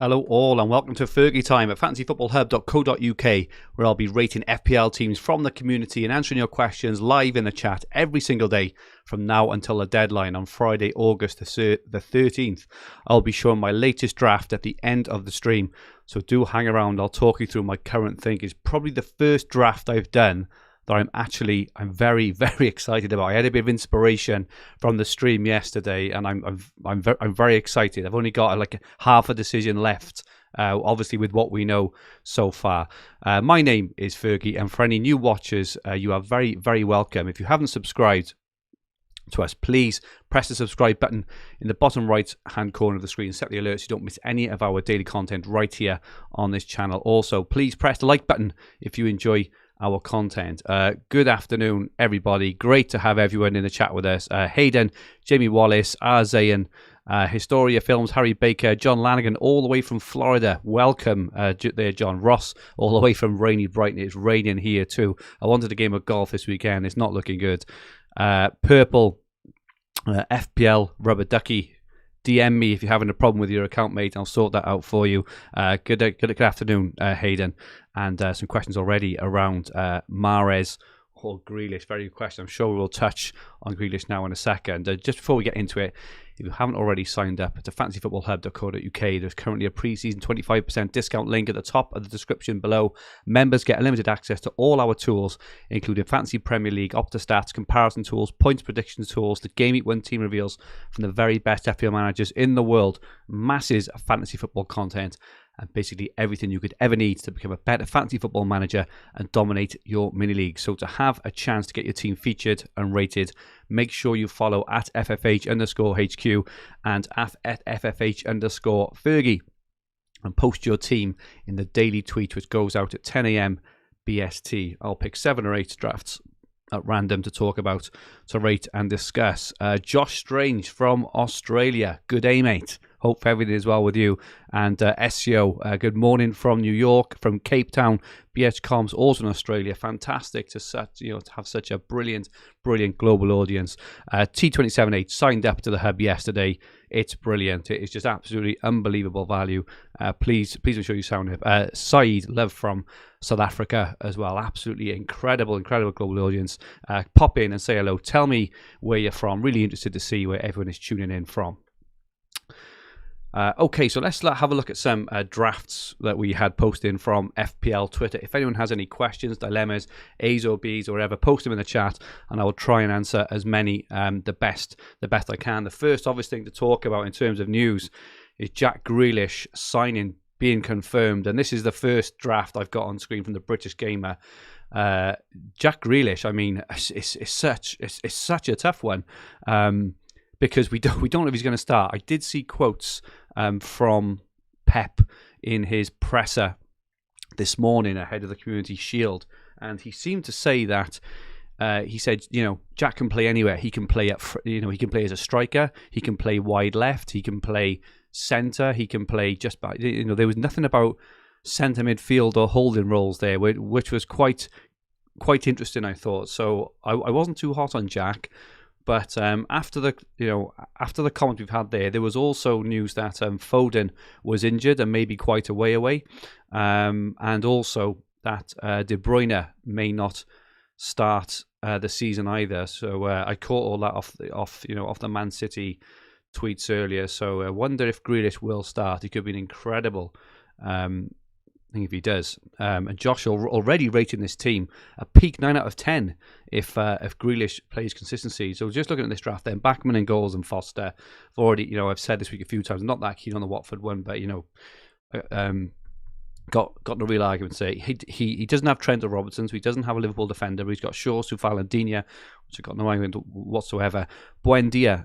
Hello all and welcome to Fergi time at fantasyfootballhub.co.uk, where I'll be rating FPL teams from the community and answering your questions live in the chat every single day from now until the deadline on Friday, August the 13th. I'll be showing my latest draft at the end of the stream, so do hang around. I'll talk you through my current think. It's probably the first draft I've done that I'm very, very excited about. I had a bit of inspiration from the stream yesterday, and I'm very excited. I've only got like half a decision left, obviously with what we know so far. My name is Fergie, and for any new watchers, you are very, very welcome. If you haven't subscribed to us, please press the subscribe button in the bottom right hand corner of the screen. Set the alerts so you don't miss any of our daily content right here on this channel. Also, please press the like button if you enjoy our content. Good afternoon, everybody. Great to have everyone in the chat with us. Hayden, Jamie Wallace, Arzayan, Historia Films, Harry Baker, John Lanigan, all the way from Florida. Welcome there, John. Ross, all the way from rainy Brighton. It's raining here too. I wanted a game of golf this weekend. It's not looking good. Purple, FPL, Rubber Ducky. DM me if you're having a problem with your account, mate. I'll sort that out for you. Good afternoon, Hayden. And some questions already around Mahrez or Grealish. Very good question. I'm sure we'll touch on Grealish now in a second. Just before we get into it, if you haven't already signed up to fantasyfootballhub.co.uk, there's currently a pre-season 25% discount link at the top of the description below. Members get unlimited access to all our tools, including Fantasy Premier League, Opta-Stats, comparison tools, points prediction tools, the Game Week 1 team reveals from the very best FPL managers in the world, masses of fantasy football content, and basically everything you could ever need to become a better fantasy football manager and dominate your mini league. So to have a chance to get your team featured and rated, make sure you follow at FFH_HQ and at FFH_Fergie and post your team in the daily tweet, which goes out at 10 a.m. BST. I'll pick 7 or 8 drafts at random to talk about, to rate and discuss. Josh Strange from Australia. Good day, mate. Hope everything is well with you. And SEO, good morning from New York, from Cape Town. BH Comms, also in Australia. Fantastic to have such a brilliant global audience. T278 signed up to the hub yesterday. It's brilliant. It is just absolutely unbelievable value. Please make sure you sound it. Saeed, love from South Africa as well. Absolutely incredible global audience. Pop in and say hello. Tell me where you're from. Really interested to see where everyone is tuning in from. Okay, so let's have a look at some drafts that we had posted from FPL Twitter. If anyone has any questions, dilemmas, A's or B's or whatever, post them in the chat and I will try and answer as many the best I can. The first obvious thing to talk about in terms of news is Jack Grealish signing being confirmed, and this is the first draft I've got on screen from the British Gamer. Jack Grealish, I mean, it's such a tough one. Because we don't know if he's going to start. I did see quotes from Pep in his presser this morning ahead of the Community Shield, and he seemed to say that he said, Jack can play anywhere. He can play he can play as a striker. He can play wide left. He can play centre. He can play just by. There was nothing about centre midfield or holding roles there, which was quite interesting, I thought. So I wasn't too hot on Jack. But after the comment we've had there was also news that Foden was injured and maybe quite a way away, and also that De Bruyne may not start the season either. So I caught all that off the Man City tweets earlier. So I wonder if Grealish will start. He could be an incredible thing if he does. And Josh already rating this team a peak 9 out of 10 if Grealish plays consistency. So just looking at this draft then, Bachmann in goals and Foster. I've already, I've said this week a few times, I'm not that keen on the Watford one, but got no real argument to say. He doesn't have Trent or Robertson, so he doesn't have a Liverpool defender, but he's got Shaw, Soufal and Digne, which I've got no argument whatsoever. Buendia,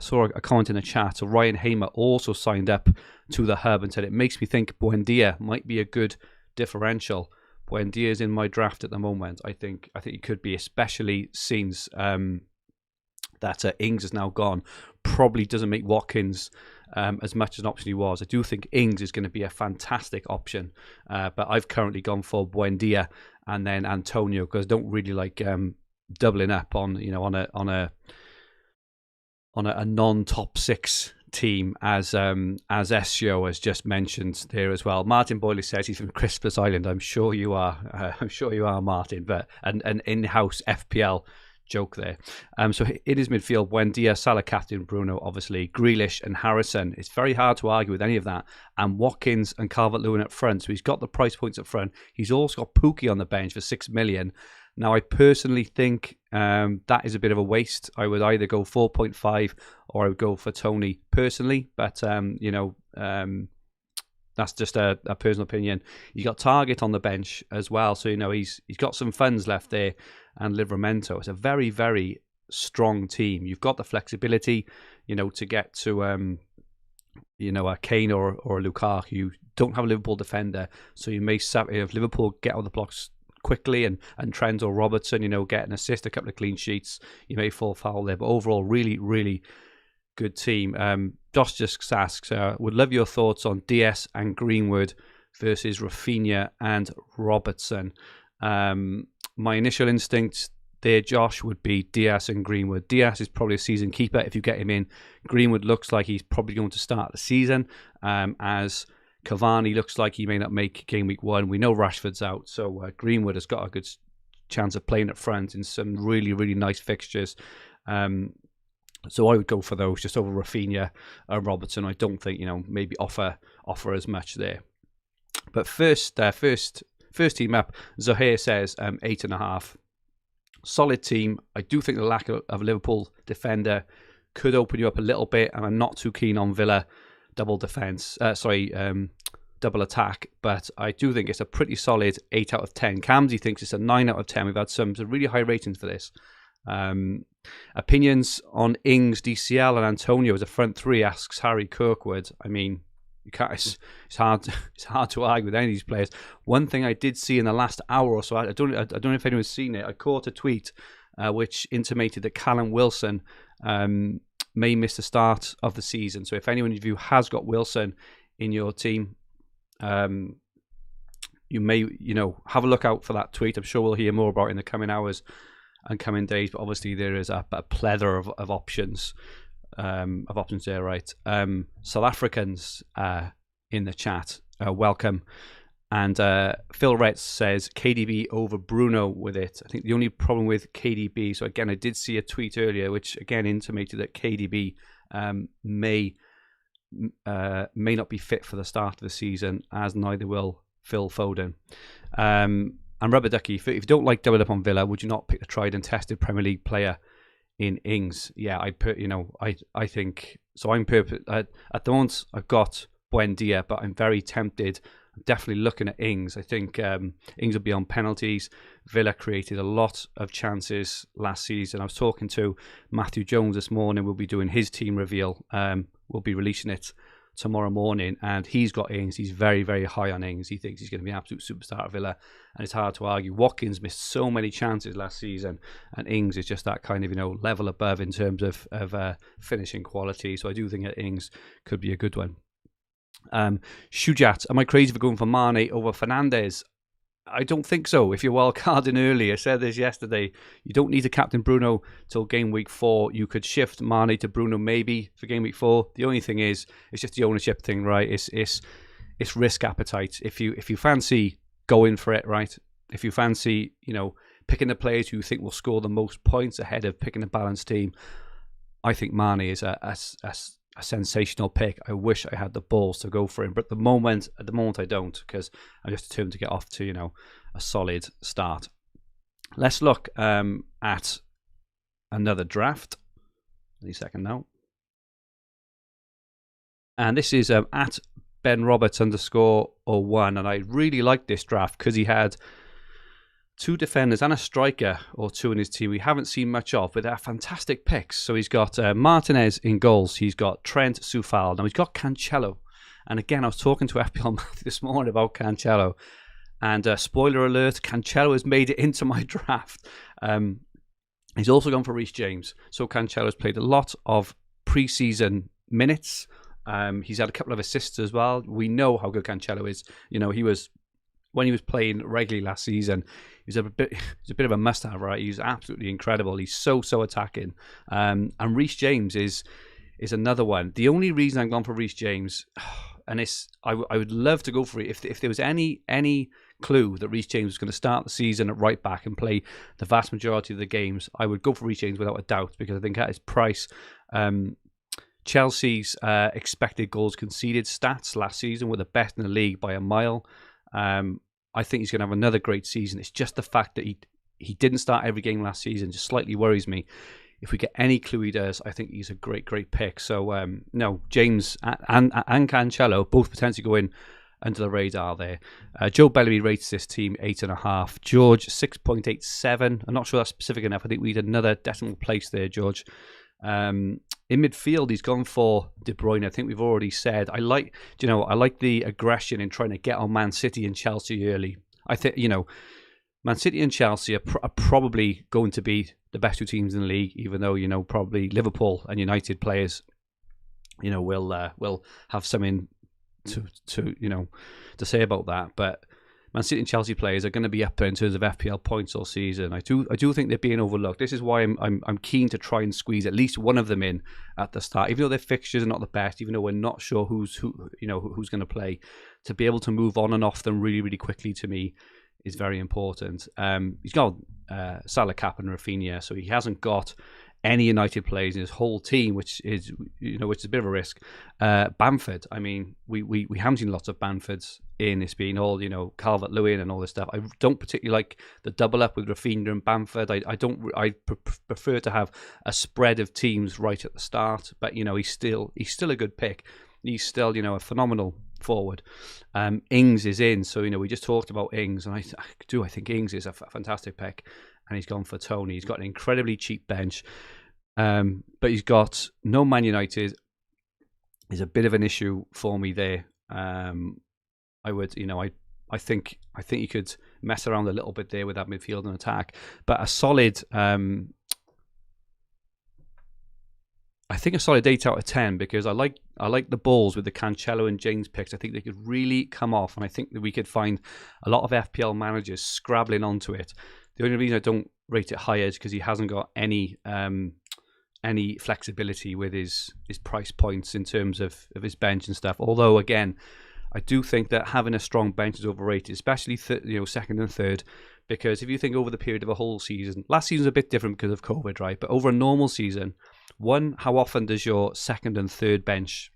saw a comment in the chat, so Ryan Hamer also signed up to the hub and said, it makes me think Buendia might be a good differential. Buendia is in my draft at the moment. I think he could be, especially since that Ings is now gone. Probably doesn't make Watkins as much an option he was. I do think Ings is going to be a fantastic option, but I've currently gone for Buendia and then Antonio because I don't really like doubling up on a non-top 6 team, as SEO has just mentioned there as well. Martin Boyley says he's from Christmas Island. I'm sure you are. I'm sure you are, Martin. But an in-house FPL joke there. So it is midfield: Buendia, Salah captain, Bruno obviously, Grealish and Harrison. It's very hard to argue with any of that. And Watkins and Calvert-Lewin up front. So he's got the price points up front. He's also got Pookie on the bench for 6 million. Now, I personally think that is a bit of a waste. I would either go 4.5 or I would go for Tony personally. But, that's just a personal opinion. You got Target on the bench as well. So, he's got some funds left there. And Livramento. It's a very, very strong team. You've got the flexibility, to get to, a Kane or a Lukaku. You don't have a Liverpool defender. So you may, if Liverpool get on the blocks quickly and Trent or Robertson, get an assist, a couple of clean sheets, you may fall foul there. But overall, really, really good team. Josh just asks, would love your thoughts on DS and Greenwood versus Rafinha and Robertson. My initial instinct there, Josh, would be Diaz and Greenwood. Diaz is probably a season keeper if you get him in. Greenwood looks like he's probably going to start the season, as Cavani looks like he may not make game week 1. We know Rashford's out, so Greenwood has got a good chance of playing up front in some really, really nice fixtures. So I would go for those just over Rafinha and Robertson. I don't think, maybe offer as much there. But first team up, Zohair says 8.5. Solid team. I do think the lack of a Liverpool defender could open you up a little bit, and I'm not too keen on Villa double attack, but I do think it's a pretty solid 8 out of 10. Camsey thinks it's a 9 out of 10. We've had some really high ratings for this. Opinions on Ings, DCL and Antonio as a front three, asks Harry Kirkwood. I mean, you can't, it's hard to argue with any of these players. One thing I did see in the last hour or so, I don't know if anyone's seen it, I caught a tweet which intimated that Callum Wilson may miss the start of the season. So if anyone of you has got Wilson in your team, you may, have a look out for that tweet. I'm sure we'll hear more about it in the coming hours and coming days, but obviously there is a plethora of options. There, right? South Africans in the chat, welcome. And Phil Retz says KDB over Bruno with it. I think the only problem with KDB, so again, I did see a tweet earlier which again intimated that KDB may not be fit for the start of the season, as neither will Phil Foden. And Rubber Ducky, if you don't like double up on Villa, would you not pick the tried and tested Premier League player in Ings? Yeah, I think so. At the moment I've got Buendia, but I'm very tempted. I'm definitely looking at Ings. I think Ings will be on penalties. Villa created a lot of chances last season. I was talking to Matthew Jones this morning. We'll be doing his team reveal. We'll be releasing it tomorrow morning, and he's got Ings. He's very, very high on Ings. He thinks he's going to be an absolute superstar at Villa, and it's hard to argue. Watkins missed so many chances last season, and Ings is just that kind of level above in terms of finishing quality. So I do think that Ings could be a good one. Shujat, am I crazy for going for Mane over Fernandes? I don't think so. If you're wildcarding early, I said this yesterday, you don't need to captain Bruno till game week 4. You could shift Mane to Bruno maybe for game week 4. The only thing is, it's just the ownership thing, right? It's risk appetite. If you fancy going for it, right? If you fancy, picking the players who you think will score the most points ahead of picking a balanced team, I think Mane is a sensational pick. I wish I had the balls to go for him, but at the moment I don't, because I'm just determined to get off to a solid start. Let's look at another draft. Any second now, and this is at Ben Roberts _01, and I really like this draft because he had 2 defenders and a striker or 2 in his team we haven't seen much of, but they're fantastic picks. So he's got Martinez in goals. He's got Trent, Soufal. Now he's got Cancelo. And again, I was talking to FPL Matthew this morning about Cancelo. And spoiler alert, Cancelo has made it into my draft. He's also gone for Reece James. So Cancelo's played a lot of pre-season minutes. He's had a couple of assists as well. We know how good Cancelo is. When he was playing regularly last season, he's a bit of a must-have, right? He's absolutely incredible. He's so attacking. And Reece James is is another one. The only reason I've gone for Reece James, and I would love to go for it if there was any clue that Reece James was going to start the season at right back and play the vast majority of the games, I would go for Reece James without a doubt, because I think at his price, Chelsea's expected goals conceded stats last season were the best in the league by a mile. I think he's going to have another great season. It's just the fact that he didn't start every game last season just slightly worries me. If we get any clue he does, I think he's a great pick. So, no, James and Cancelo both potentially go in under the radar there. Joe Bellamy rates this team 8.5. George 6.87. I'm not sure that's specific enough. I think we need another decimal place there, George. In midfield, he's gone for De Bruyne. I think we've already said. I like the aggression in trying to get on Man City and Chelsea early. I think Man City and Chelsea are probably going to be the best two teams in the league, even though probably Liverpool and United players will have something to say about that. But Man City and Chelsea players are going to be up there in terms of FPL points all season. I do think they're being overlooked. This is why I'm keen to try and squeeze at least one of them in at the start, even though their fixtures are not the best, even though we're not sure who's going to play. To be able to move on and off them really ch to me is very important. He's got Salah, Cap and Rafinha, so he hasn't got any United players in his whole team, which is a bit of a risk. Bamford, I mean, we haven't seen lots of Bamfords in. It's been all Calvert-Lewin and all this stuff. I don't particularly like the double up with Rafinha and Bamford. I prefer to have a spread of teams right at the start. But he's still a good pick. He's still a phenomenal forward. Ings is in, so we just talked about Ings, and I think Ings is a fantastic pick. And he's gone for Tony. He's got an incredibly cheap bench, but he's got no Man United. Is a bit of an issue for me there. I think you could mess around a little bit there with that midfield and attack, but a solid. I think a solid 8 out of 10, because I like the balls with the Cancelo and James picks. I think they could really come off, and I think that we could find a lot of FPL managers scrabbling onto it. The only reason I don't rate it higher is because he hasn't got any flexibility with his price points in terms of his bench and stuff. Although, again, I do think that having a strong bench is overrated, especially second and third, because if you think over the period of a whole season, last season's a bit different because of COVID, right? But over a normal season, one, how often does your second and third bench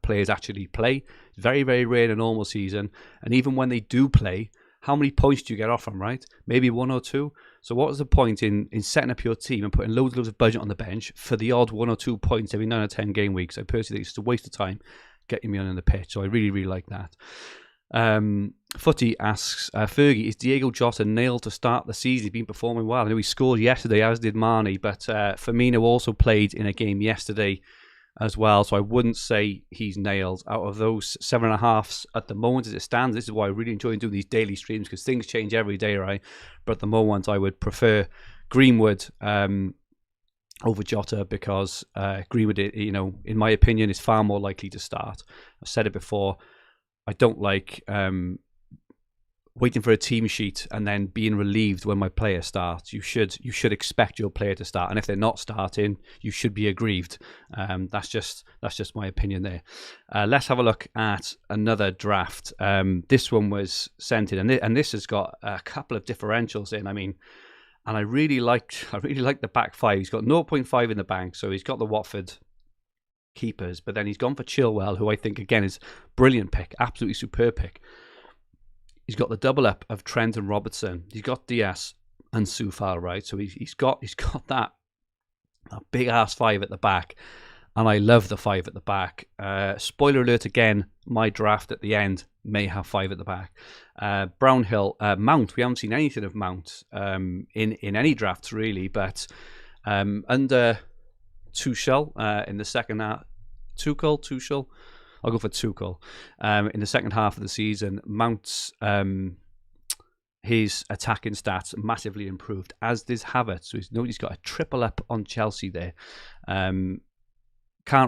players actually play? It's very, very rare in a normal season. And even when they do play, how many points do you get off them, right? Maybe 1 or 2. So what was the point in setting up your team and putting loads of budget on the bench for the odd 1 or 2 points every 9 or 10 game weeks? I personally think it's just a waste of time getting me on in the pitch. So I really, really like that. Footy asks, Fergie, is Diego Jota nailed to start the season? He's been performing well. I know he scored yesterday, as did Marnie, but Firmino also played in a game yesterday as well, so I wouldn't say he's nailed. Out of those 7.5s at the moment as it stands, this is why I really enjoy doing these daily streams, because things change every day, right? But at the moment, I would prefer Greenwood over Jota, because Greenwood, in my opinion, is far more likely to start. I've said it before. I don't like waiting for a team sheet and then being relieved when my player starts. You should expect your player to start, and if they're not starting, you should be aggrieved. That's just my opinion there. Let's have a look at another draft. This one was sent in, and this has got a couple of differentials in. I mean, and I really like the back five. He's got 0.5 in the bank, so he's got the Watford keepers, but then he's gone for Chilwell, who I think again is brilliant pick, absolutely superb pick. He's got the double up of Trent and Robertson. He's got Diaz and Soufal, right? So he's got that big ass 5 at the back, and I love the 5 at the back. Spoiler alert again, my draft at the end may have 5 at the back. Brownhill, Mount. We haven't seen anything of Mount in any drafts really, but under Tuchel in the second half, Tuchel. I'll go for Tuchel. In the second half of the season, Mount's his attacking stats massively improved, as does Havertz. So he's got a triple up on Chelsea there. Can't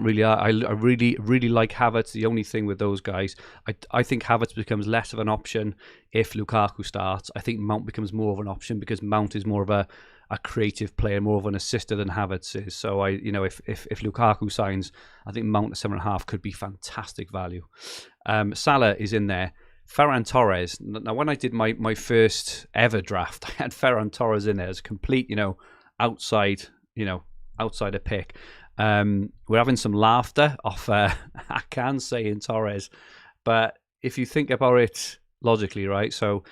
really. I really like Havertz. The only thing with those guys, I think Havertz becomes less of an option if Lukaku starts. I think Mount becomes more of an option because Mount is more of a a creative player, more of an assister than Havertz is. So if Lukaku signs, I think Mount at 7.5 could be fantastic value. Salah is in there. Ferran Torres. Now, when I did my first ever draft, I had Ferran Torres in there as a complete, outsider pick. We're having some laughter off Akan saying Torres, but if you think about it logically, right? So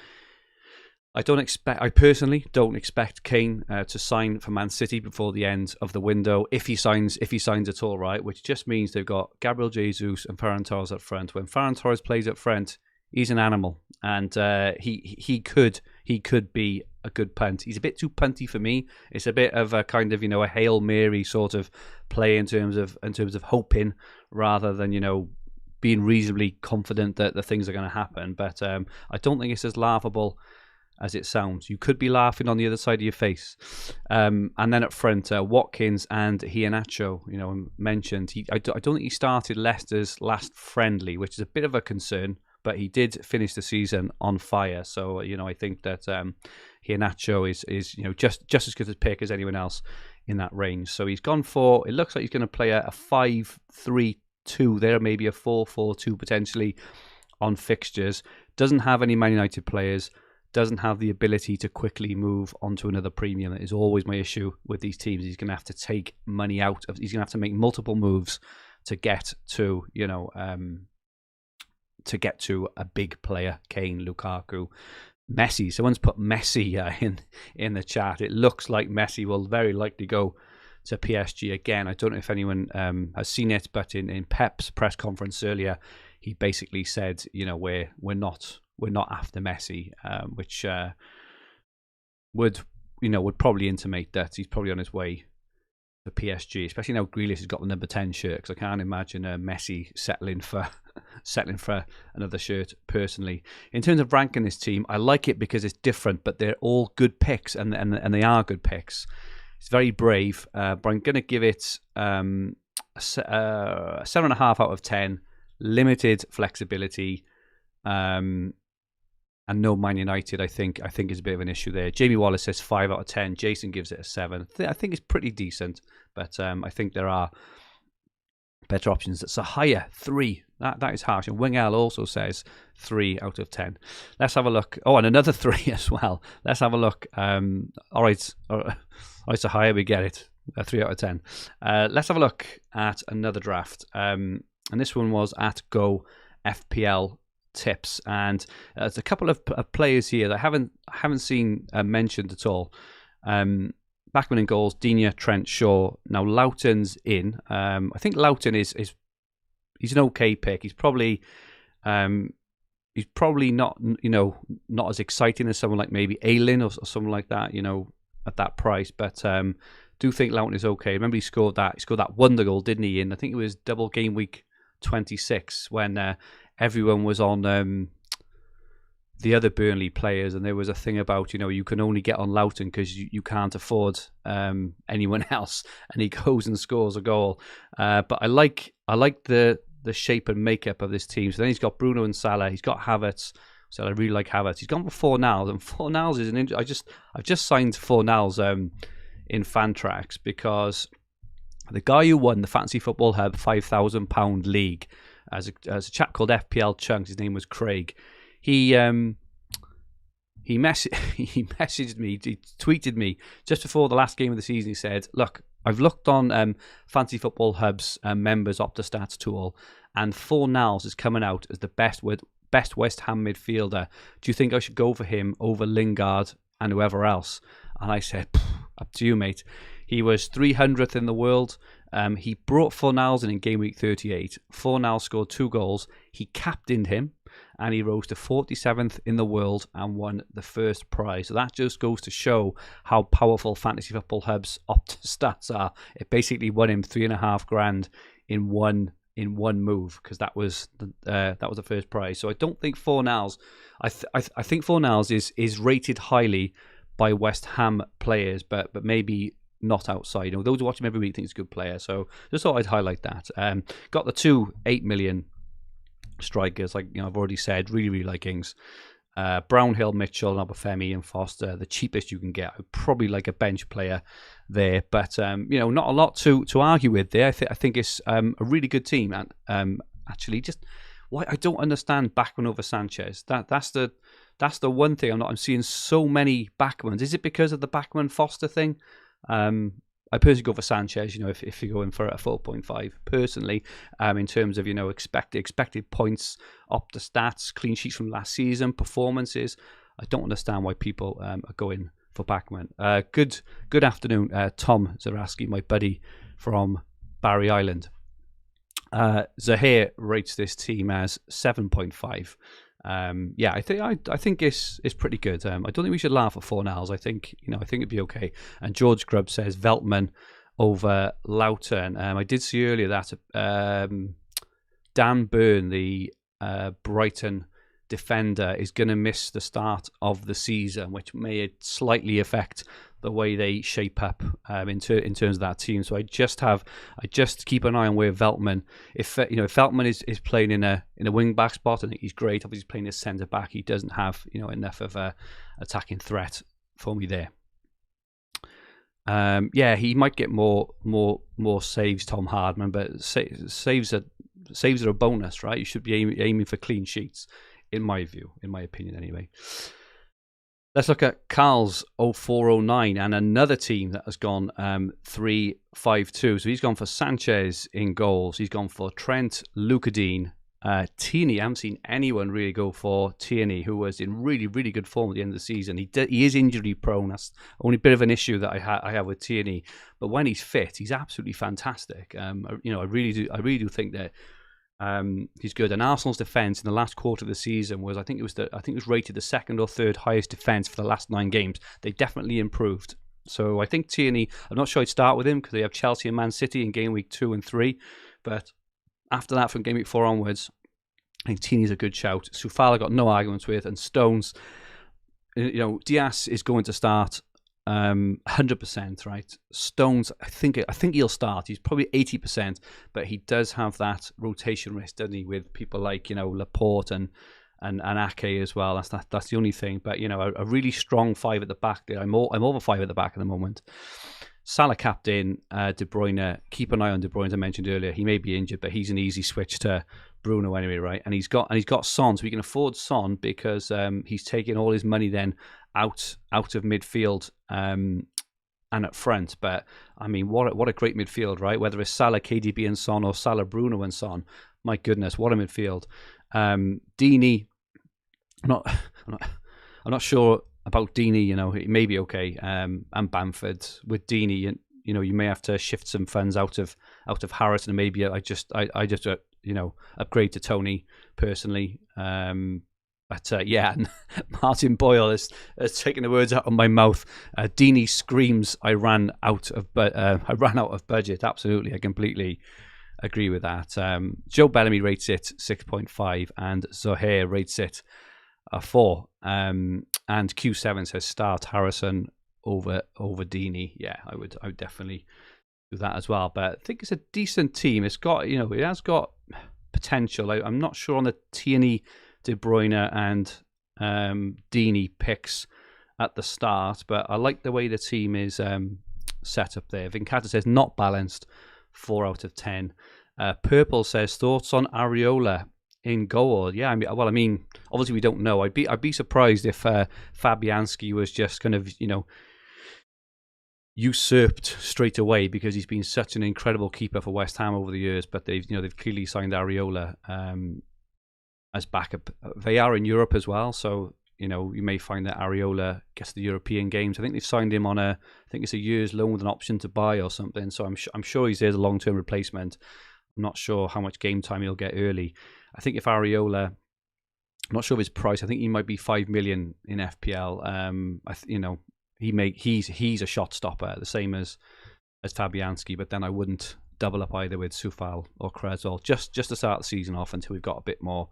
I personally don't expect Kane to sign for Man City before the end of the window, if he signs at all, right? Which just means they've got Gabriel Jesus and Ferran Torres up front. When Ferran Torres plays up front, he's an animal, and he could be a good punt. He's a bit too punty for me. It's a bit of a kind of a Hail Mary sort of play in terms of hoping rather than being reasonably confident that the things are going to happen. But I don't think it's as laughable as it sounds. You could be laughing on the other side of your face. And then up front, Watkins and Iheanacho, mentioned. I don't think he started Leicester's last friendly, which is a bit of a concern. But he did finish the season on fire, so I think that Iheanacho is just as good a pick as anyone else in that range. So he's gone for. It looks like he's going to play a 5-3-2 there, maybe a 4-4-2 potentially on fixtures. Doesn't have any Man United players. Doesn't have the ability to quickly move onto another premium. That is always my issue with these teams. He's going to have to take money out of. He's going to have to make multiple moves to get to a big player. Kane, Lukaku, Messi. Someone's put Messi in the chat. It looks like Messi will very likely go to PSG again. I don't know if anyone has seen it, but in Pep's press conference earlier, he basically said, we're not after Messi, which would probably intimate that he's probably on his way to PSG, especially now Grealish has got the number 10 shirt, because I can't imagine Messi settling for another shirt personally. In terms of ranking this team, I like it because it's different, but they're all good picks, and they are good picks. It's very brave, but I'm going to give it a 7.5 out of 10. Limited flexibility, and no Man United. I think is a bit of an issue there. Jamie Wallace says 5 out of 10. Jason gives it a 7. I think it's pretty decent, but I think there are better options. It's a higher 3. That is harsh. And Wingel also says 3 out of 10. Let's have a look. Oh, and another 3 as well. Let's have a look. All right, so higher we get it. 3 out of 10. Let's have a look at another draft. And this one was at Go FPL Tips, and there's a couple of players here that I haven't seen mentioned at all. Backman in goals, Digne, Trent, Shaw. Now Loughton's in. I think Loughton is he's an okay pick. He's probably not not as exciting as someone like maybe Aylin or someone like that at that price, but do think Loughton is okay. Remember he scored that wonder goal, didn't he? I think it was double game week 26 when everyone was on the other Burnley players, and there was a thing about you can only get on Loughton because you can't afford anyone else, and he goes and scores a goal. But I like the shape and makeup of this team. So then he's got Bruno and Salah. He's got Havertz. So I really like Havertz. He's gone for Fornals, and Fornals is I've just signed Fornals in Fantrax because the guy who won the Fantasy Football Hub £5,000 league as a chap called FPL Chunks, his name was Craig. He messaged me, he tweeted me just before the last game of the season. He said, "Look, I've looked on Fantasy Football Hub's members Opta-Stats tool, and Fornals is coming out as the best West Ham midfielder. Do you think I should go for him over Lingard and whoever else?" And I said, "Up to you, mate." He was 300th in the world. He brought Fornals in game week 38. Fornals scored 2 goals. He captained him, and he rose to 47th in the world and won the first prize. So that just goes to show how powerful Fantasy Football Hub's Opta-Stats are. It basically won him $3,500 in one move, because that was the first prize. So I don't think Fornals. I think Fornals is rated highly by West Ham players, but maybe not outside. Those who watch him every week think he's a good player. So just thought I'd highlight that. Got the 2 8 million strikers, like I've already said, really like Ings. Brownhill, Mitchell, Obafemi, and Foster, the cheapest you can get. I'd probably like a bench player there, but not a lot to argue with there. I think it's a really good team, and actually, just why I don't understand Backman over Sanchez. That's the one thing I'm seeing so many Backmans. Is it because of the Backman Foster thing? I personally go for Sanchez, if you're going for a 4.5 personally, in terms of, expected points, up the stats, clean sheets from last season, performances. I don't understand why people are going for Backman. Good afternoon, Tom Zaraski, my buddy from Barry Island. Zahir rates this team as 7.5. I think it's pretty good. I don't think we should laugh at Fornals. I think it'd be okay. And George Grubb says Veltman over Loughton. I did see earlier that Dan Burn, the Brighton defender, is going to miss the start of the season, which may slightly affect the way they shape up in terms of that team. So I just keep an eye on where Veltman, if Veltman is playing in a wing back spot, I think he's great. Obviously, he's playing as centre back. He doesn't have enough of a attacking threat for me there. He might get more saves, Tom Hardman, but saves are a bonus, right? You should be aiming for clean sheets, in my view, in my opinion, anyway. Let's look at Carl's 0409 and another team that has gone 3-5-2. So he's gone for Sanchez in goals. He's gone for Trent, Lucadine, Tierney. I haven't seen anyone really go for Tierney, who was in really, really good form at the end of the season. He is injury prone. That's the only bit of an issue that I have with Tierney. But when he's fit, he's absolutely fantastic. I really do think that he's good. And Arsenal's defence in the last quarter of the season was, I think it was rated the second or third highest defence for the last 9 games. They definitely improved. So I think Tierney, I'm not sure I'd start with him because they have Chelsea and Man City in game week 2 and 3. But after that, from game week 4 onwards, I think Tierney's a good shout. Soufal got no arguments with, and Stones, Diaz is going to start 100%, right? Stones, I think he'll start. He's probably 80%, but he does have that rotation risk, doesn't he? With people like Laporte and Ake as well. That's the only thing. But a really strong 5 at the back there. I'm over 5 at the back at the moment. Salah captain, De Bruyne. Keep an eye on De Bruyne, as I mentioned earlier. He may be injured, but he's an easy switch to Bruno anyway, right? And he's got Son, so he can afford Son because he's taking all his money then out of midfield and up front. But I mean, what a great midfield, right? Whether it's Salah, KDB and Son, or Salah, Bruno and Son, my goodness, what a midfield. Deeney, I'm not sure about Deeney. It may be okay. And Bamford with Deeney, you may have to shift some funds out of Harrison, and maybe I just upgrade to Tony personally. Martin Boyle has taken the words out of my mouth. Deeney screams, "I ran out of budget." Absolutely, I completely agree with that. Joe Bellamy rates it 6.5, and Zohair rates it a 4. And Q7 says start Harrison over Deeney. Yeah, I would definitely do that as well. But I think it's a decent team. It's got it has got potential. I'm not sure on the Tierney, De Bruyne and Deeney picks at the start, but I like the way the team is set up there. Vincata says not balanced, 4 out of 10. Purple says thoughts on Areola in goal. Yeah, I mean, obviously we don't know. I'd be surprised if Fabianski was just kind of usurped straight away, because he's been such an incredible keeper for West Ham over the years. But they've clearly signed Areola as backup. They are in Europe as well, so you may find that Areola gets the European games. I think they've signed him on I think it's a year's loan with an option to buy or something. So I'm sure he's there as a long-term replacement. I'm not sure how much game time he'll get early. I think if Areola, I'm not sure of his price. I think he might be 5 million in FPL. He's a shot stopper, the same as Fabianski. But then I wouldn't double up either with Soufal or Cresswell just to start the season off until we've got a bit more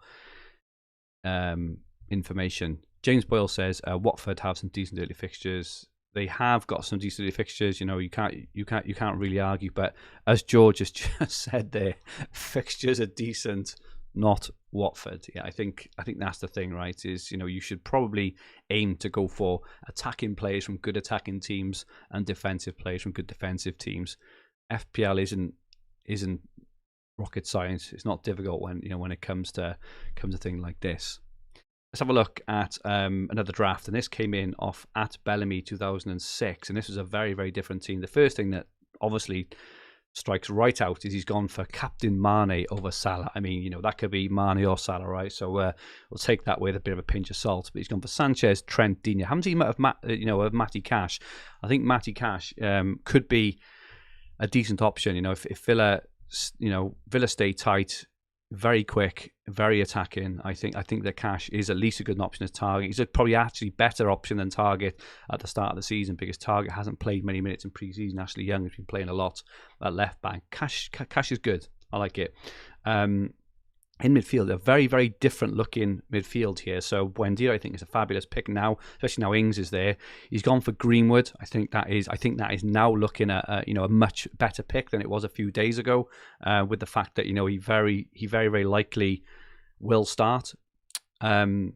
information. James Boyle says Watford have some decent early fixtures. They have got some decent early fixtures. You can't really argue. But as George has just said there, fixtures are decent. not Watford. Yeah, I think that's the thing, right? Is, you know, you should probably aim to go for attacking players from good attacking teams and defensive players from good defensive teams. FPL isn't rocket science. It's not difficult when it comes to a thing like this. Let's have a look at another draft, and this came in off at Bellamy 2006, and this was a very, very different team. The first thing that obviously strikes right out is he's gone for Captain Mane over Salah. I mean, you know, that could be Mane or Salah, right? So we'll take that with a bit of a pinch of salt. But he's gone for Sanchez, Trent, Digne. Haven't seen of Matty Cash. I think Matty Cash could be a decent option. You know, if Villa stay tight, very quick, very attacking. I think that Cash is at least a good option as Target. He's probably actually better option than Target at the start of the season, because Target hasn't played many minutes in pre-season. Ashley Young has been playing a lot at left back. Cash is good. I like it. In midfield, a very, very different looking midfield here. So Buendia, I think, is a fabulous pick now, especially now Ings is there. He's gone for Greenwood. I think that is now looking at a much better pick than it was a few days ago. With the fact that, you know, he very, very likely will start. And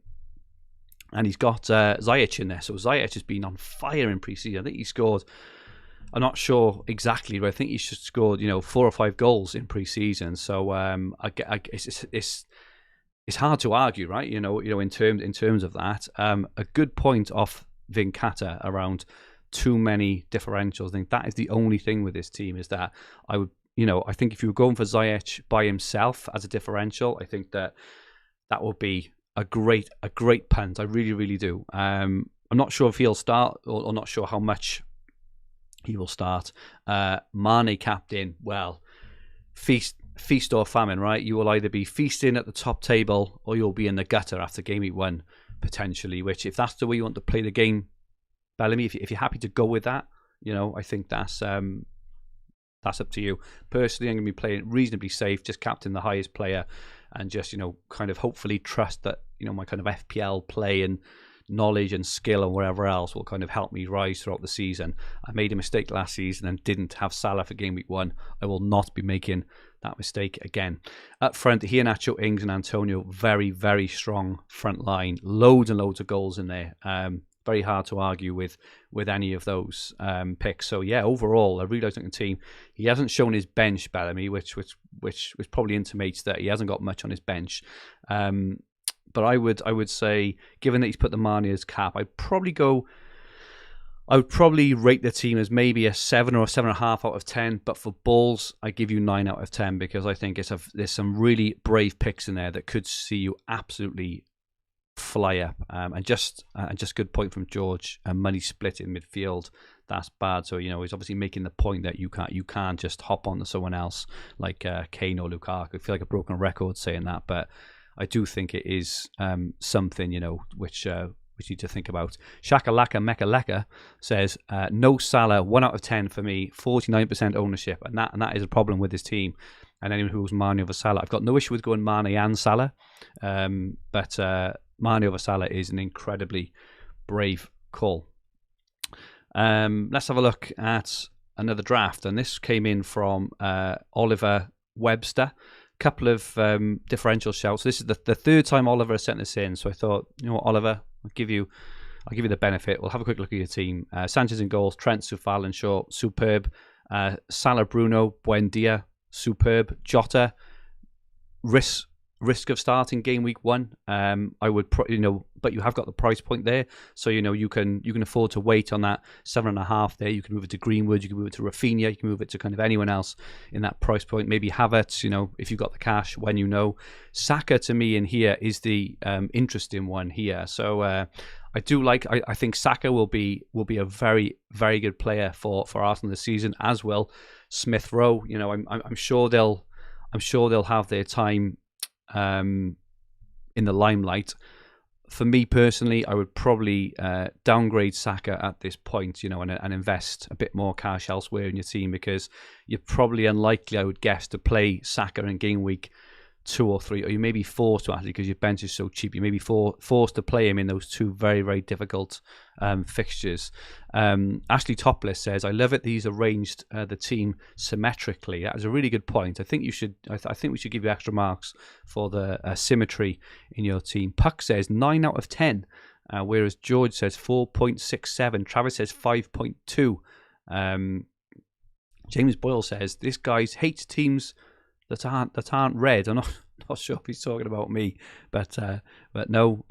he's got Ziyech in there. So Ziyech has been on fire in pre-season. I think he scored, I'm not sure exactly, but I think he should scored 4 or 5 goals in pre-season. So it's hard to argue, right? You know, in terms of that, a good point off Vincata around too many differentials. I think that is the only thing with this team, is that I think if you were going for Ziyech by himself as a differential, I think that would be a great punt. I really, really do. I'm not sure if he'll start, or not sure how much he will start. Mane captain, well, feast or famine, right? You will either be feasting at the top table, or you'll be in the gutter after game week 1, potentially. Which, if that's the way you want to play the game, Bellamy, if you're happy to go with that, you know, I think that's up to you. Personally, I'm going to be playing reasonably safe, just captain the highest player, and just, you know, kind of hopefully trust that, you know, my kind of FPL play and knowledge and skill and wherever else will kind of help me rise throughout the season. I made a mistake last season and didn't have Salah for game week 1. I will not be making that mistake again. Up front, Iheanacho, Ings and Antonio, very, very strong front line. Loads and loads of goals in there. Very hard to argue with any of those picks. So yeah, overall, a really looking team. He hasn't shown his bench, Bellamy, which probably intimates that he hasn't got much on his bench. But I would say, given that he's put the Mane as cap, I would probably rate the team as maybe a 7 or a 7.5 out of 10. But for balls, I give you 9 out of 10, because I think there's some really brave picks in there that could see you absolutely fly up. And just good point from George. Money split in midfield, that's bad. So, you know, he's obviously making the point that you can't just hop on to someone else like Kane or Lukaku. I feel like a broken record saying that, but I do think it is something, you know, which you need to think about. Shakalaka Mekaleka says, no Salah, 1 out of 10 for me, 49% ownership, and that is a problem with this team. And anyone who's Mane over Salah, I've got no issue with going Mane and Salah, but Mane over Salah is an incredibly brave call. Let's have a look at another draft, and this came in from Oliver Webster. Couple of differential shouts. This is the third time Oliver has sent this in, so I thought, you know what, Oliver, I'll give you the benefit. We'll have a quick look at your team. Sanchez in goals, Trent, Soufal and Shaw, superb. Salah, Bruno, Buendia, superb. Jota, risk of starting game week 1. I would, but you have got the price point there, so you know you can afford to wait on that 7.5 there. You can move it to Greenwood, you can move it to Rafinha, you can move it to kind of anyone else in that price point. Maybe Havertz, you know, if you've got the cash. When you know, Saka to me in here is the interesting one here. So I do like. I think Saka will be a very, very good player for Arsenal this season, as will Smith Rowe. You know, I'm sure they'll have their time in the limelight. For me personally, I would probably downgrade Saka at this point, you know, and invest a bit more cash elsewhere in your team, because you're probably unlikely, I would guess, to play Saka in game week 2 or 3, or you may be forced to, actually, because your bench is so cheap, you may be forced to play him in those 2 very, very difficult fixtures. Ashley Topless says, I love it that he's arranged the team symmetrically. That is a really good point. I think we should give you extra marks for the symmetry in your team. Puck says 9 out of 10, whereas George says 4.67. Travis says 5.2. James Boyle says this guy hates teams that aren't red. I'm not sure if he's talking about me, but no.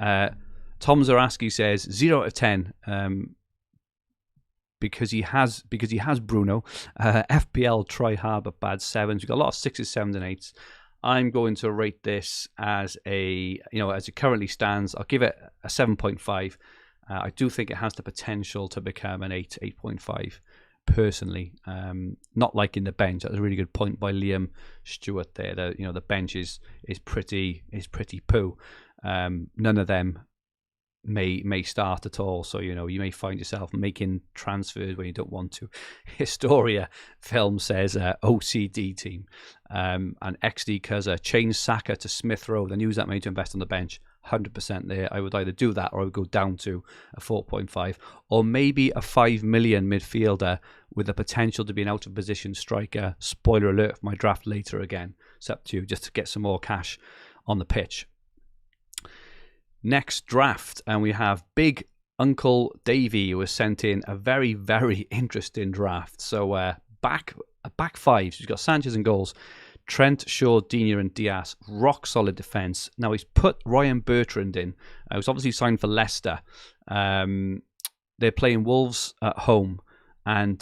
Tom Zaraski says 0 out of 10 because he has Bruno. FPL try hard but bad 7s. We've got a lot of 6s, 7s, and 8s. I'm going to rate this as as it currently stands. I'll give it a 7.5. I do think it has the potential to become an 8.5. Personally, not like in the bench. That's a really good point by Liam Stewart there. The bench is pretty poo. None of them may start at all, so you may find yourself making transfers when you don't want to. Historia Film says OCD team, and XD Cuzza change Saka to Smith Rowe, then use that money to invest on the bench. 100% there. I would either do that or I would go down to a 4.5, or maybe a 5 million midfielder with the potential to be an out of position striker. Spoiler alert for my draft later again. It's up to you, just to get some more cash on the pitch. Next draft, and we have Big Uncle Davey, who has sent in a very, very interesting draft. So back 5, so he's got Sanchez in goals, Trent, Shaw, Digne and Diaz. Rock solid defence. Now he's put Ryan Bertrand in. He was obviously signed for Leicester. They're playing Wolves at home, and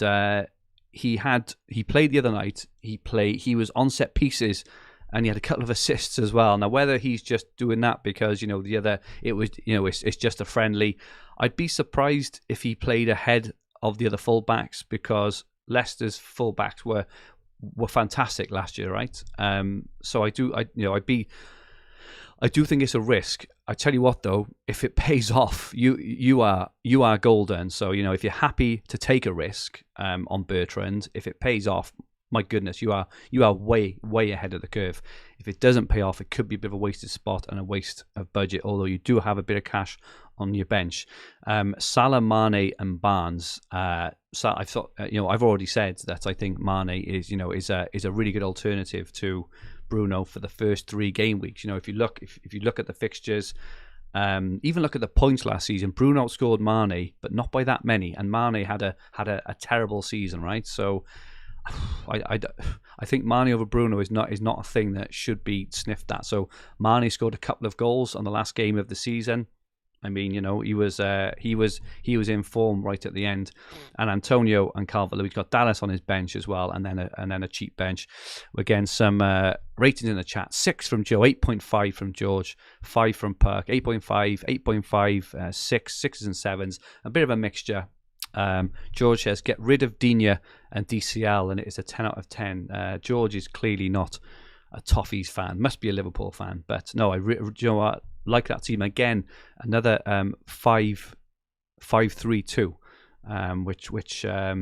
he played the other night. He was on set pieces, and he had a couple of assists as well. Now whether he's just doing that because it's just a friendly, I'd be surprised if he played ahead of the other fullbacks, because Leicester's fullbacks were fantastic last year, right? So I do think it's a risk. I tell you what, though, if it pays off, you are golden. So if you're happy to take a risk on Bertrand, if it pays off, my goodness, you are way ahead of the curve. If it doesn't pay off, it could be a bit of a wasted spot and a waste of budget. Although you do have a bit of cash on your bench. Salah, Mane, and Barnes. I've already said that I think Mane is a really good alternative to Bruno for the first 3 game weeks. If you look at the fixtures, even look at the points last season, Bruno outscored Mane, but not by that many. And Mane had a terrible season, right? So I think Mane over Bruno is not a thing that should be sniffed at. So Mane scored a couple of goals on the last game of the season. I mean, he was in form right at the end. And Antonio and Calvert-Lewin's got Dallas on his bench as well, and then a cheap bench. Again, some ratings in the chat: 6 from Joe, 8.5 from George, 5 from Perk, 8.5, 8.5, 6, 6s and 7s, a bit of a mixture. George says get rid of Digne and DCL, and it is a 10 out of 10. George is clearly not a Toffees fan, must be a Liverpool fan, but no, I like that team. Again, another 5-3-2, which I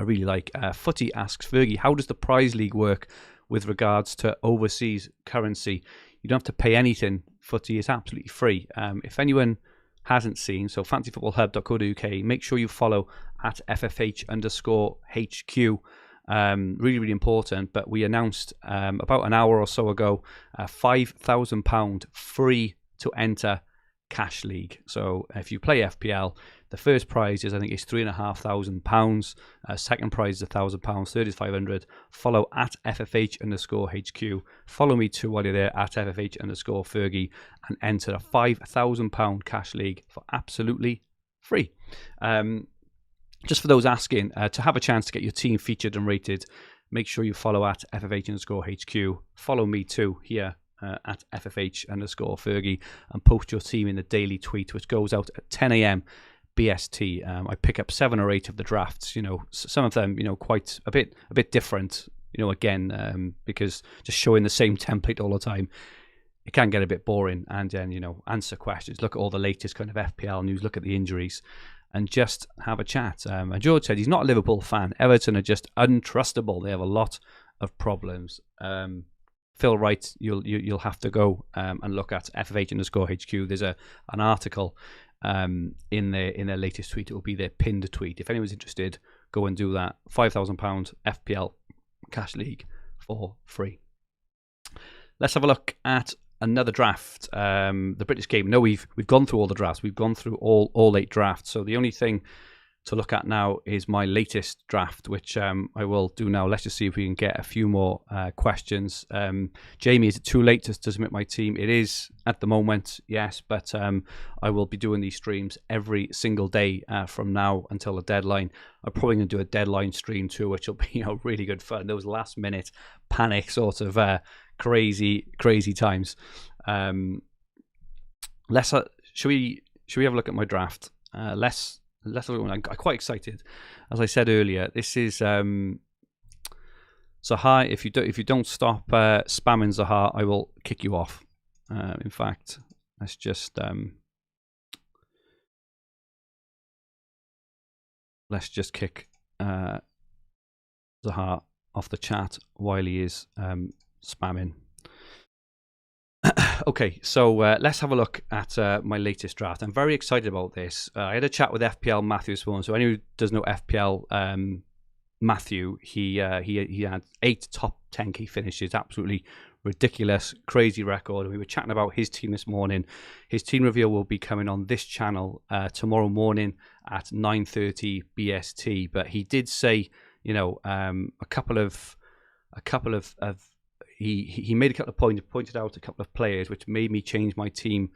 really like. Footy asks Fergie, how does the prize league work with regards to overseas currency? You don't have to pay anything. Footy is absolutely free. If anyone hasn't seen, so fantasyfootballhub.co.uk, make sure you follow at FFH_HQ. Really, really important. But we announced about an hour or so ago a £5,000 free to enter cash league. So if you play FPL, the first prize is, I think it's £3,500. Second prize is £1,000. Third is £500. Follow at FFH_HQ. Follow me too while you're there at FFH_Fergie, and enter a £5,000 cash league for absolutely free. Just for those asking, to have a chance to get your team featured and rated, make sure you follow at FFH_HQ. Follow me too here at FFH_Fergie, and post your team in the daily tweet, which goes out at 10 a.m. BST. I pick up 7 or 8 of the drafts. Some of them, quite a bit different. Again, because just showing the same template all the time, it can get a bit boring. And then, answer questions, look at all the latest kind of FPL news, look at the injuries, and just have a chat. And George said he's not a Liverpool fan. Everton are just untrustable. They have a lot of problems. Phil Wright, you'll have to go and look at FFH_HQ. There's an article in their latest tweet. It will be their pinned tweet. If anyone's interested, go and do that. £5,000 FPL Cash League for free. Let's have a look at another draft. The British game. No, we've gone through all the drafts. We've gone through all 8 drafts. So the only thing to look at now is my latest draft, which I will do now. Let's just see if we can get a few more questions. Jamie, is it too late to submit my team? It is at the moment, yes, but I will be doing these streams every single day from now until the deadline. I'm probably going to do a deadline stream too, which will be really good fun. Those last minute panic sort of crazy times. Should we have a look at my draft? I'm quite excited. As I said earlier, this is Zaha. If you don't stop spamming Zaha, I will kick you off. In fact, let's just kick Zaha off the chat while he is spamming. Okay, so let's have a look at my latest draft. I'm very excited about this. I had a chat with FPL Matthew this morning. So anyone who does know FPL Matthew, he had 8 top 10 key finishes. Absolutely ridiculous, crazy record. And we were chatting about his team this morning. His team reveal will be coming on this channel tomorrow morning at 9:30 BST. But he did say, a couple of He made a couple of points, pointed out a couple of players which made me change my team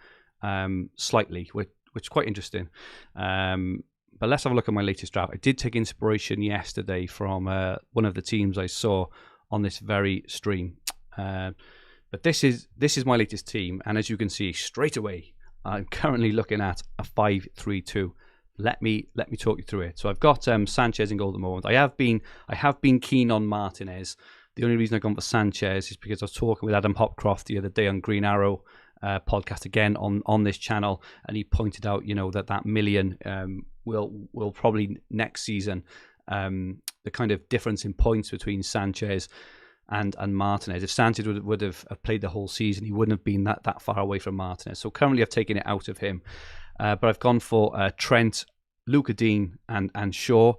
slightly, which is quite interesting. But let's have a look at my latest draft. I did take inspiration yesterday from one of the teams I saw on this very stream. But this is my latest team, and as you can see straight away, I'm currently looking at a 5-3-2. Let me talk you through it. So I've got Sanchez in goal at the moment. I have been keen on Martinez. The only reason I've gone for Sanchez is because I was talking with Adam Hopcroft the other day on Green Arrow podcast again on this channel, and he pointed out, that million will probably next season, the kind of difference in points between Sanchez and Martinez. If Sanchez would have played the whole season, he wouldn't have been that far away from Martinez. So currently I've taken it out of him, but I've gone for Trent, Luca Dean, and Shaw.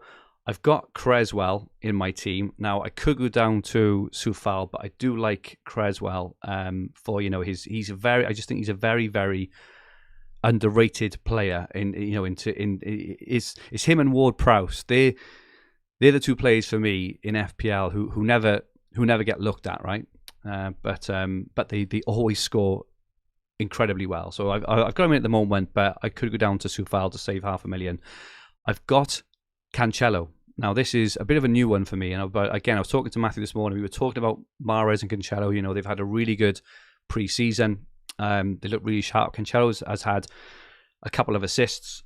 I've got Creswell in my team. Now, I could go down to Soufal, but I do like Creswell for, I just think he's a very, very underrated player. It's him and Ward-Prowse. They're the two players for me in FPL who never get looked at, right? But they always score incredibly well. So I've got him in at the moment, but I could go down to Soufal to save $500,000. I've got Cancelo. Now, this is a bit of a new one for me. And again, I was talking to Matthew this morning. We were talking about Mahrez and Cancelo. They've had a really good pre-season. They look really sharp. Cancelo has had a couple of assists.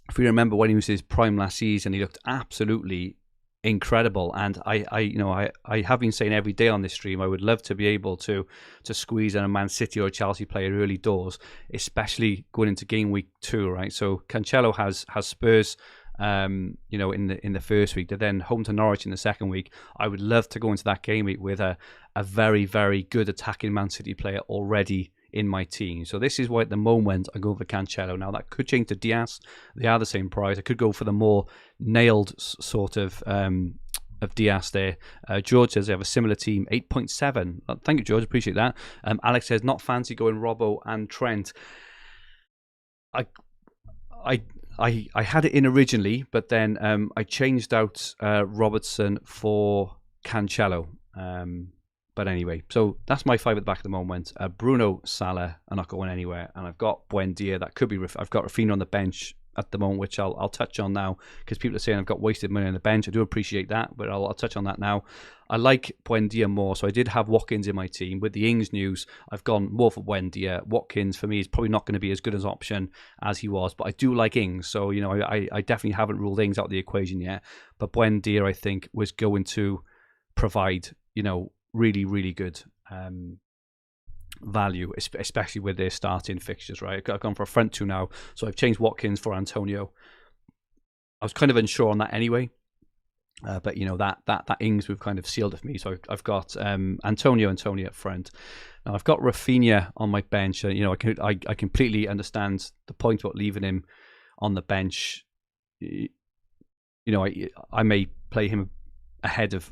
If we remember when he was his prime last season, he looked absolutely incredible. And I have been saying every day on this stream, I would love to be able to squeeze in a Man City or a Chelsea player early doors, especially going into game week 2, right? So Cancelo has Spurs in the first week. They're then home to Norwich in the second week. I would love to go into that game week with a very, very good attacking Man City player already in my team. So this is why at the moment I go for Cancelo. Now that could change to Diaz. They are the same price. I could go for the more nailed sort of Diaz there. George says they have a similar team, 8.7. Thank you, George. Appreciate that. Alex says not fancy going Robbo and Trent. I had it in originally, but then I changed out Robertson for Cancelo. But anyway, so that's my 5 at the back at the moment. Bruno, Salah are not going anywhere, and I've got Buendia. That could be. I've got Rafinha on the bench at the moment, which I'll touch on now because people are saying I've got wasted money on the bench. I do appreciate that, but I'll touch on that now. I like Buendia more, so I did have Watkins in my team. With the Ings news, I've gone more for Buendia. Watkins for me is probably not going to be as good an option as he was, but I do like Ings, so I definitely haven't ruled Ings out of the equation yet. But Buendia, I think, was going to provide really, really good value, especially with their starting fixtures, right? I've gone for a front 2 now, so I've changed Watkins for Antonio. I was kind of unsure on that anyway. But that Ings we've kind of sealed it for me. So I've got Antonio up front. Now I've got Rafinha on my bench. I completely understand the point about leaving him on the bench. I may play him ahead of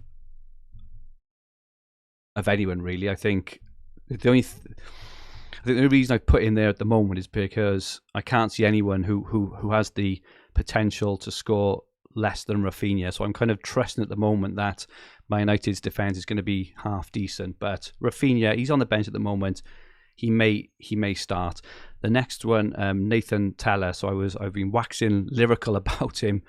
anyone really. I think the only reason I put in there at the moment is because I can't see anyone who has the potential to score less than Rafinha. So I'm kind of trusting at the moment that Man United's defence is going to be half decent. But Rafinha, he's on the bench at the moment. He may start. The next one, Nathan Teller. So I've been waxing lyrical about him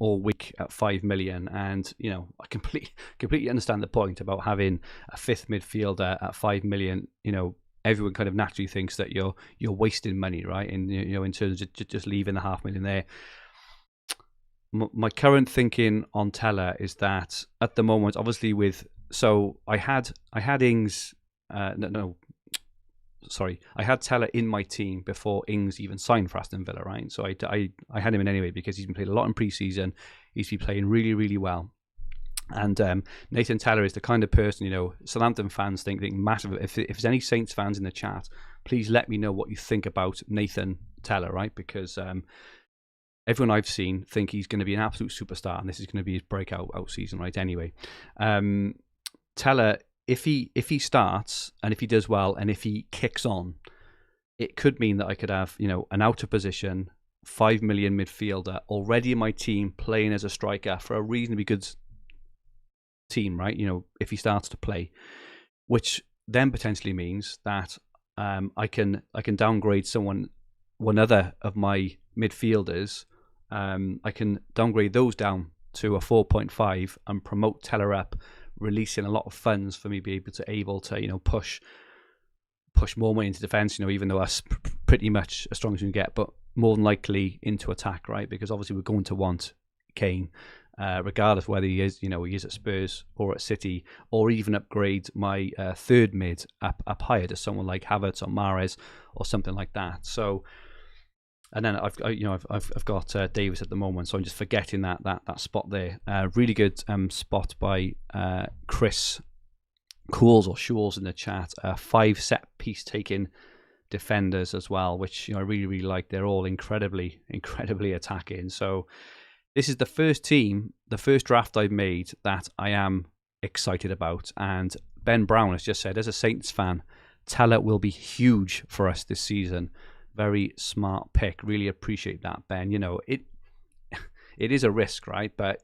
all week at 5 million, and I completely understand the point about having a fifth midfielder at 5 million. Everyone kind of naturally thinks that you're wasting money, right? And in terms of just leaving the $500,000 there. My current thinking on Teller is that at the moment, obviously I had Ings. I had Teller in my team before Ings even signed for Aston Villa, right? So I had him in anyway because he's been playing a lot in pre-season. He's been playing really, really well. And Nathan Teller is the kind of person, Southampton fans think massive. If there's any Saints fans in the chat, please let me know what you think about Nathan Teller, right? Because everyone I've seen think he's going to be an absolute superstar, and this is going to be his breakout season, right? Anyway, Teller, if he starts and if he does well and if he kicks on, it could mean that I could have an out of position 5 million midfielder already in my team playing as a striker for a reasonably good team, right? If he starts to play, which then potentially means that I can downgrade one other of my midfielders. I can downgrade those down to a 4.5 and promote Teller up, releasing a lot of funds for me to be able to push more money into defence. Even though that's pretty much as strong as you can get, but more than likely into attack, right? Because obviously we're going to want Kane, regardless whether he is at Spurs or at City, or even upgrade my third mid up higher to someone like Havertz or Mahrez or something like that. So. And then I've got Davis at the moment, so I'm just forgetting that spot there. Really good spot by Chris Cools or Shules in the chat. 5 set piece taking defenders as well, which I really, really like. They're all incredibly attacking. So this is the first draft I've made that I am excited about. And Ben Brown has just said, as a Saints fan, Teller will be huge for us this season. Very smart pick. Really appreciate that, Ben. It is a risk, right? But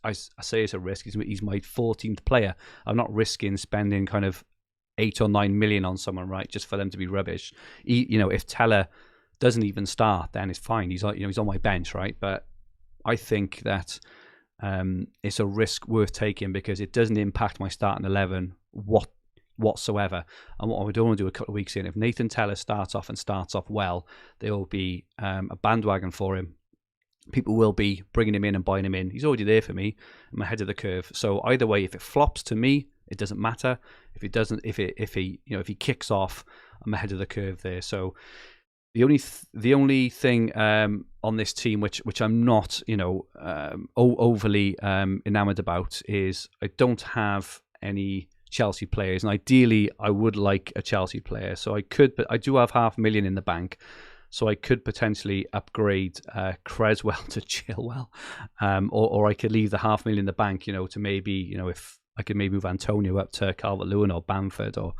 I say it's a risk. He's my 14th player. I'm not risking spending kind of 8 or 9 million on someone, right? Just for them to be rubbish. If Teller doesn't even start, then it's fine. He's on my bench, right? But I think that it's a risk worth taking because it doesn't impact my starting 11 whatsoever. And what I don't want to do a couple of weeks in, if Nathan Teller starts off well, there will be a bandwagon for him. People will be bringing him in and buying him in. He's already there for me. I'm ahead of the curve. So either way, if it flops to me, it doesn't matter. If it doesn't, if he kicks off, I'm ahead of the curve there. So the only thing on this team which I'm not overly enamored about is I don't have any Chelsea players, and ideally I would like a Chelsea player. So but I do have $500,000 in the bank, so I could potentially upgrade Creswell to Chilwell, or I could leave the $500,000 in the bank, to maybe if I could maybe move Antonio up to Calvert-Lewin or Bamford or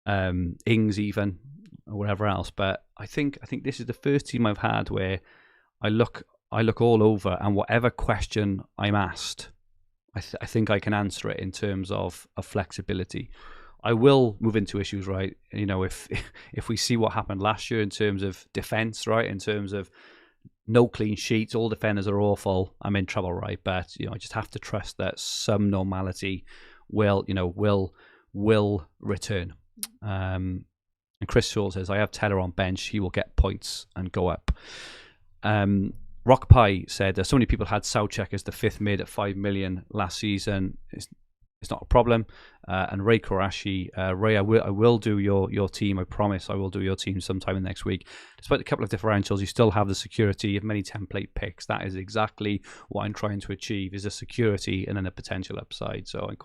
Ings even or whatever else. But I think this is the first team I've had where I look all over, and whatever question I'm asked, I think I can answer it in terms of flexibility. I will move into issues, right? If we see what happened last year in terms of defense, right? In terms of no clean sheets, all defenders are awful, I'm in trouble, right? But I just have to trust that some normality will return. And Chris Shaw says, I have Teller on bench. He will get points and go up. Rock Pie said, so many people had Soucek as the 5th mid at 5 million last season. It's not a problem. and Ray Korashi. Ray, I will do your team. I promise I will do your team sometime in the next week. Despite a couple of differentials, you still have the security of many template picks. That is exactly what I'm trying to achieve, is a security and then a potential upside. So I'm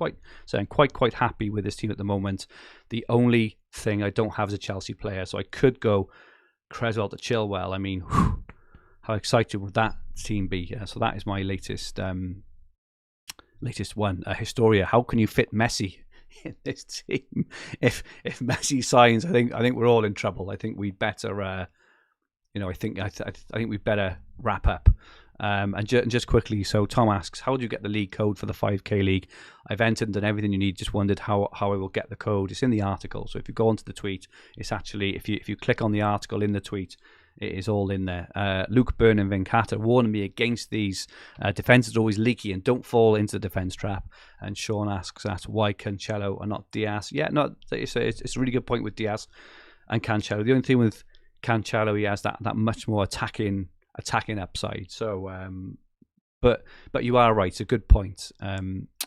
quite happy with this team at the moment. The only thing I don't have is a Chelsea player, so I could go Creswell to Chilwell. I mean, whew, how excited would that team be? So that is my latest one. Historia. How can you fit Messi in this team? If Messi signs, I think we're all in trouble. I think we'd better, I think we'd better wrap up. And just quickly, so Tom asks, how do you get the league code for the 5K league? I've entered and done everything you need. Just wondered how I will get the code. It's in the article. So if you go onto the tweet, it's actually, if you click on the article in the tweet, it is all in there. Luke Byrne and Venkata warning me against these. Defense is always leaky and don't fall into the defense trap. And Sean asks that why Cancelo and not Diaz? Yeah, no, it's a really good point with Diaz and Cancelo. The only thing with Cancelo, he has that much more attacking upside. So, but you are right. It's a good point.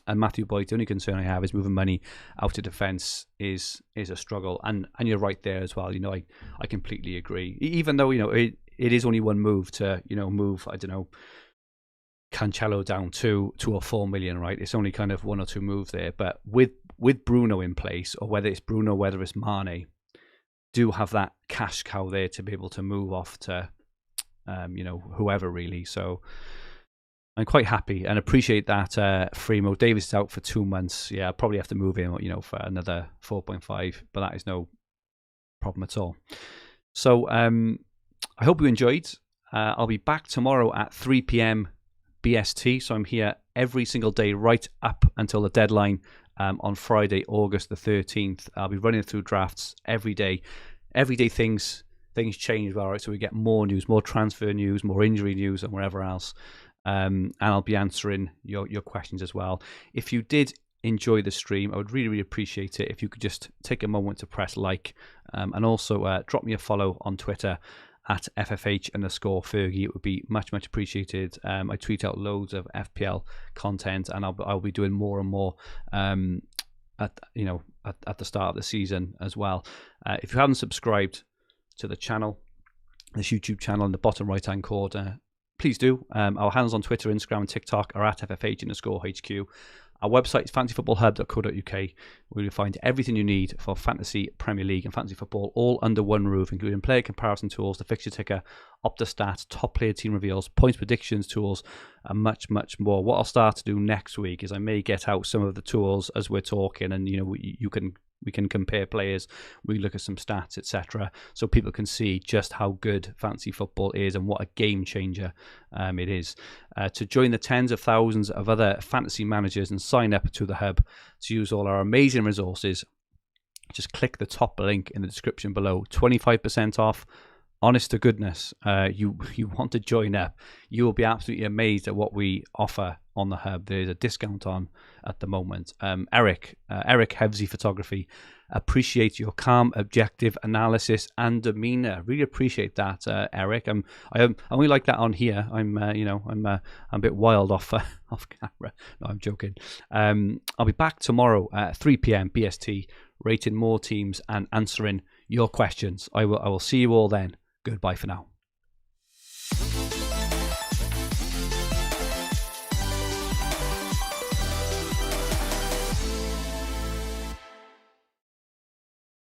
And Matthew Boyd, the only concern I have is moving money out of defence is a struggle. And you're right there as well. I completely agree. Even though it is only one move to move, I don't know, Cancelo down to a 4 million, right? It's only kind of one or two moves there. But with Bruno in place, or whether it's Bruno, whether it's Mane, do have that cash cow there to be able to move off to whoever really. So I'm quite happy and appreciate that. Fremo Davis is out for 2 months. Yeah, I'll probably have to move him, for another 4.5, but that is no problem at all. So I hope you enjoyed. I'll be back tomorrow at 3 p.m. BST. So I'm here every single day right up until the deadline on Friday, August the 13th. I'll be running through drafts every day. Every day things change as well, right? So we get more news, more transfer news, more injury news, and wherever else. And I'll be answering your questions as well. If you did enjoy the stream, I would really, really appreciate it if you could just take a moment to press like, and also drop me a follow on Twitter at FFH_Fergie. It would be much, much appreciated. I tweet out loads of FPL content, and I'll be doing more and more at the start of the season as well. If you haven't subscribed to the channel, this YouTube channel in the bottom right hand corner, please do. Our handles on Twitter, Instagram, and TikTok are at FFH_HQ. Our website is fantasyfootballhub.co.uk, where you'll find everything you need for Fantasy Premier League and Fantasy Football, all under one roof, including player comparison tools, the fixture ticker, Opta-Stats, top player team reveals, points predictions tools, and much, much more. What I'll start to do next week is I may get out some of the tools as we're talking, and we can compare players, we look at some stats, etc., so people can see just how good fantasy football is and what a game changer it is. To join the tens of thousands of other fantasy managers and sign up to the hub to use all our amazing resources, just click the top link in the description below. 25% off. Honest to goodness, you want to join up, you will be absolutely amazed at what we offer on the hub. There's a discount on at the moment. Eric Hevsey Photography, appreciate your calm, objective analysis and demeanor. Really appreciate that, Eric. I only like that on here. I'm a bit wild off camera. No, I'm joking. I'll be back tomorrow at 3 p.m. BST, rating more teams and answering your questions. I will see you all then. Goodbye for now.